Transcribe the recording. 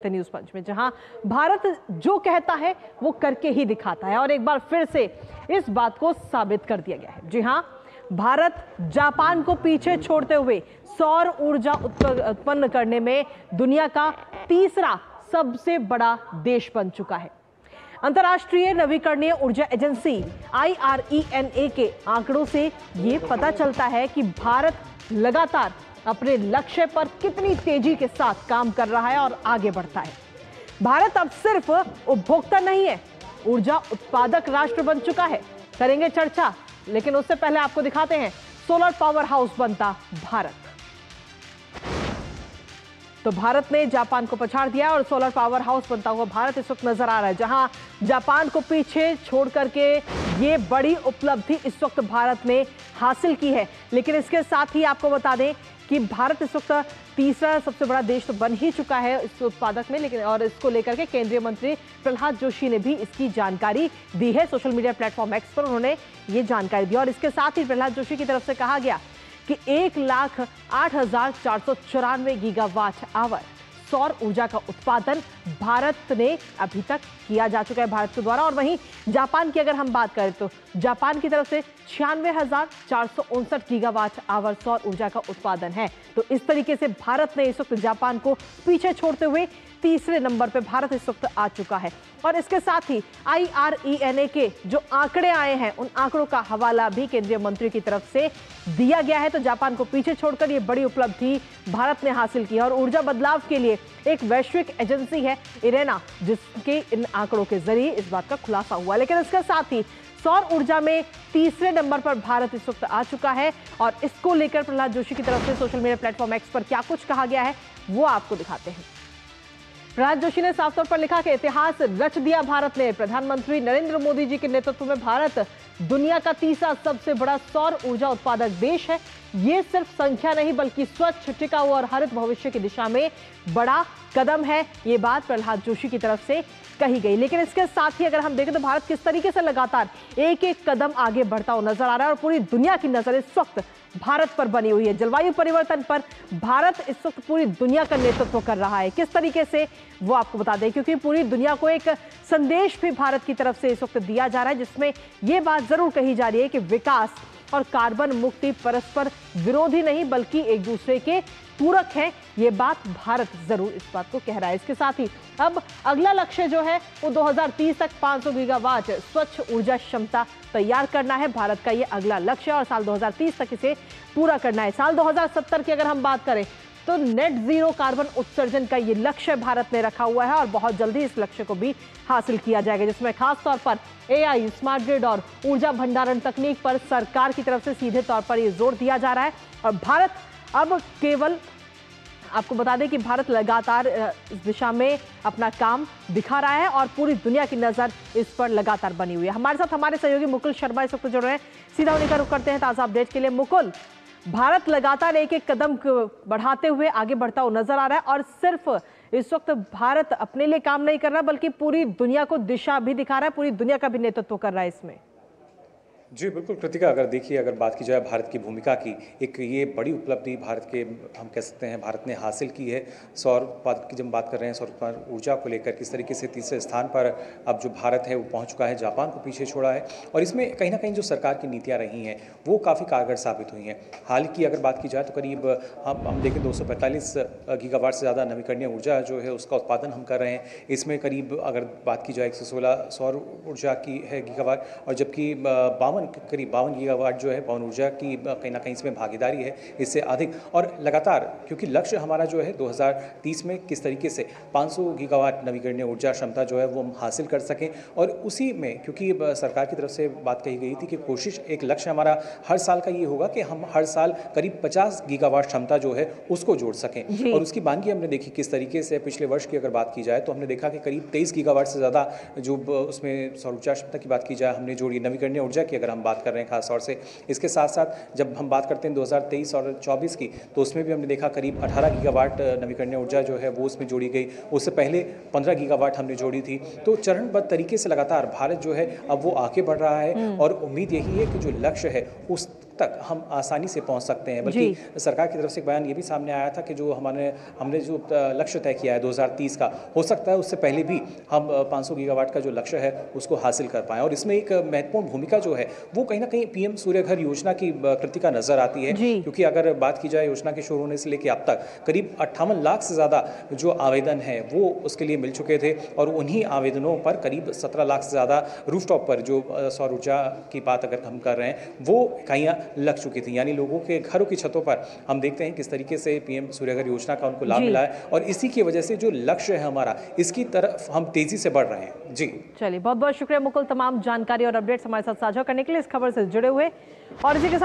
News पंच में, जहां भारत जो कहता है वो करके ही दिखाता है और एक बार फिर से इस बात को साबित कर दिया गया है। जी हां, भारत जापान को पीछे छोड़ते हुए सौर ऊर्जा उत्पन्न करने में दुनिया का तीसरा सबसे बड़ा देश बन चुका है। अंतर्राष्ट्रीय नवीकरणीय ऊर्जा एजेंसी IRENA के आंकड़ों से ये पता चलता है कि भारत लगातार अपने लक्ष्य पर कितनी तेजी के साथ काम कर रहा है और आगे बढ़ता है। भारत अब सिर्फ उपभोक्ता नहीं है, ऊर्जा उत्पादक राष्ट्र बन चुका है। करेंगे चर्चा, लेकिन उससे पहले आपको दिखाते हैं सोलर पावर हाउस बनता भारत। तो भारत ने जापान को पछाड़ दिया और सोलर पावर हाउस बनता हुआ भारत इस वक्त नजर आ रहा है, जहां जापान को पीछे छोड़ करके ये बड़ी उपलब्धि इस वक्त भारत ने हासिल की है। लेकिन इसके साथ ही आपको बता दें कि भारत इस वक्त तीसरा सबसे बड़ा देश तो बन ही चुका है इस उत्पादक में, लेकिन और इसको लेकर के केंद्रीय मंत्री प्रहलाद जोशी ने भी इसकी जानकारी दी है। सोशल मीडिया प्लेटफॉर्म एक्स पर उन्होंने ये जानकारी दी और इसके साथ ही प्रहलाद जोशी की तरफ से कहा गया कि 1,08,494 गीगावाट आवर सौर ऊर्जा का उत्पादन भारत ने अभी तक किया जा चुका है भारत के द्वारा। और वहीं जापान की अगर हम बात करें तो जापान की तरफ से 96,459 गीगावाट आवर सौर ऊर्जा का उत्पादन है। तो इस तरीके से भारत ने इस वक्त जापान को पीछे छोड़ते हुए तीसरे नंबर पर भारत इस वक्त आ चुका है। और इसके साथ ही IRENA के जो आंकड़े आए हैं उन आंकड़ों का हवाला भी केंद्रीय मंत्री की तरफ से दिया गया है। तो जापान को पीछे छोड़कर ये बड़ी उपलब्धि भारत ने हासिल की है और ऊर्जा बदलाव के लिए एक वैश्विक एजेंसी है IRENA, जिसके इन आंकड़ों के जरिए इस बात का खुलासा हुआ। लेकिन इसके साथ ही सौर ऊर्जा में तीसरे नंबर पर भारत इस वक्त आ चुका है और इसको लेकर प्रहलाद जोशी की तरफ से सोशल मीडिया प्लेटफॉर्म एक्स पर क्या कुछ कहा गया है वो आपको दिखाते हैं। प्रहलाद जोशी ने साफ तौर पर लिखा कि इतिहास रच दिया भारत ने। प्रधानमंत्री नरेंद्र मोदी जी के नेतृत्व में भारत दुनिया का तीसरा सबसे बड़ा सौर ऊर्जा उत्पादक देश है। ये सिर्फ संख्या नहीं बल्कि स्वच्छ, टिकाऊ और हरित भविष्य की दिशा में बड़ा कदम है। ये बात प्रहलाद जोशी की तरफ से कही गई। लेकिन इसके साथ ही अगर हम देखें तो भारत किस तरीके से लगातार एक एक कदम आगे बढ़ता हुआ नजर आ रहा है और पूरी दुनिया की नजर इस वक्त भारत पर बनी हुई है। जलवायु परिवर्तन पर भारत इस वक्त पूरी दुनिया का नेतृत्व कर रहा है। किस तरीके से वो आपको बता दें, क्योंकि पूरी दुनिया को एक संदेश भी भारत की तरफ से इस वक्त दिया जा रहा है, जिसमें ये बात जरूर कही जा रही है कि विकास और कार्बन मुक्ति परस्पर विरोधी नहीं बल्कि एक दूसरे के पूरक है। ये बात भारत जरूर इस बात को कह रहा है। इसके साथ ही अब अगला लक्ष्य जो है वो 2030 तक 500 गीगावाट स्वच्छ ऊर्जा क्षमता तैयार करना है। भारत का ये अगला लक्ष्य और साल 2030 तक इसे पूरा करना है। साल 2070 की अगर हम बात करें तो नेट जीरो कार्बन उत्सर्जन का ये लक्ष्य भारत ने रखा हुआ है और बहुत जल्दी इस लक्ष्य को भी हासिल किया जाएगा, जिसमें खास तौर पर AI, स्मार्ट ग्रिड और ऊर्जा भंडारण तकनीक पर सरकार की तरफ से सीधे तौर पर ये जोर दिया जा रहा है। और भारत अब केवल आपको बता दें कि भारत लगातार इस दिशा में अपना काम दिखा रहा है और पूरी दुनिया की नजर इस पर लगातार बनी हुई है। हमारे साथ हमारे सहयोगी मुकुल शर्मा इस वक्त जुड़ रहे हैं, सीधा उन्हीं का रुख करते हैं ताजा अपडेट के लिए। मुकुल, भारत लगातार एक एक कदम बढ़ाते हुए आगे बढ़ता हुआ नजर आ रहा है और सिर्फ इस वक्त भारत अपने लिए काम नहीं कर रहा बल्कि पूरी दुनिया को दिशा भी दिखा रहा है, पूरी दुनिया का भी नेतृत्व कर रहा है इसमें। जी बिल्कुल कृतिका, अगर देखिए अगर बात की जाए भारत की भूमिका की, एक ये बड़ी उपलब्धि भारत के हम कह सकते हैं भारत ने हासिल की है। सौर उत्पादन की जब बात कर रहे हैं, सौर ऊर्जा को लेकर किस तरीके से तीसरे स्थान पर अब जो भारत है वो पहुंच चुका है, जापान को पीछे छोड़ा है और इसमें कहीं ना कहीं जो सरकार की नीतियाँ रही हैं वो काफ़ी कारगर साबित हुई हैं। हाल की अगर बात की जाए तो करीब हम देखें 245 गीगावाट से ज़्यादा नवीकरणीय ऊर्जा जो है उसका उत्पादन हम कर रहे हैं। इसमें करीब अगर बात की जाए 116 सौर ऊर्जा की है गीगावाट और जबकि करीब 52 गीगावाट जो है पवन ऊर्जा की कहीं ना कहीं इसमें भागीदारी है, इससे अधिक। और लगातार क्योंकि लक्ष्य हमारा जो है 2030 में किस तरीके से 500 गीगावाट नवीकरणीय ऊर्जा क्षमता जो है वो हम हासिल कर सकें और उसी में क्योंकि सरकार की तरफ से बात कही गई थी कि कोशिश एक लक्ष्य हमारा हर साल का ये होगा कि हम हर साल करीब 50 गीगावाट क्षमता जो है उसको जोड़ सकें। और उसकी बानगी हमने देखी किस तरीके से पिछले वर्ष की अगर बात की जाए तो हमने देखा कि करीब 23 गीगावाट से ज़्यादा जो उसमें सौर ऊर्जा क्षमता की बात की जाए हमने जोड़ी। नवीकरणीय ऊर्जा की अगर हम बात कर रहे हैं खास तौर से, इसके साथ साथ जब हम बात करते हैं 2023 और 24 की तो उसमें भी हमने देखा करीब 18 गीगावाट नवीकरणीय ऊर्जा जो है वो उसमें जोड़ी गई। उससे पहले 15 गीगावाट हमने जोड़ी थी। तो चरणबद्ध तरीके से लगातार भारत जो है अब वो आगे बढ़ रहा है और उम्मीद यही है कि जो लक्ष्य है तक हम आसानी से पहुंच सकते हैं। बल्कि सरकार की तरफ से एक बयान ये भी सामने आया था कि जो हमने जो लक्ष्य तय किया है 2030 का, हो सकता है उससे पहले भी हम 500 गीगावाट का जो लक्ष्य है उसको हासिल कर पाएं। और इसमें एक महत्वपूर्ण भूमिका जो है वो कहीं ना कहीं पीएम सूर्य घर योजना की कृतिका नजर आती है, क्योंकि अगर बात की जाए योजना के शुरू होने से लेकर अब तक करीब 58 लाख से ज़्यादा जो आवेदन है वो उसके लिए मिल चुके थे, और उन्हीं आवेदनों पर करीब 17 लाख से ज़्यादा रूफटॉप पर जो सौर ऊर्जा की बात अगर हम कर रहे हैं वो इकाइयाँ लग चुकी थी। यानी लोगों के घरों की छतों पर हम देखते हैं किस तरीके से पीएम सूर्य घर योजना का उनको लाभ मिला है, और इसी की वजह से जो लक्ष्य है हमारा इसकी तरफ हम तेजी से बढ़ रहे हैं। जी चलिए, बहुत बहुत शुक्रिया मुकुल, तमाम जानकारी और अपडेट्स हमारे साथ साझा करने के लिए, इस खबर से जुड़े हुए। और इसी के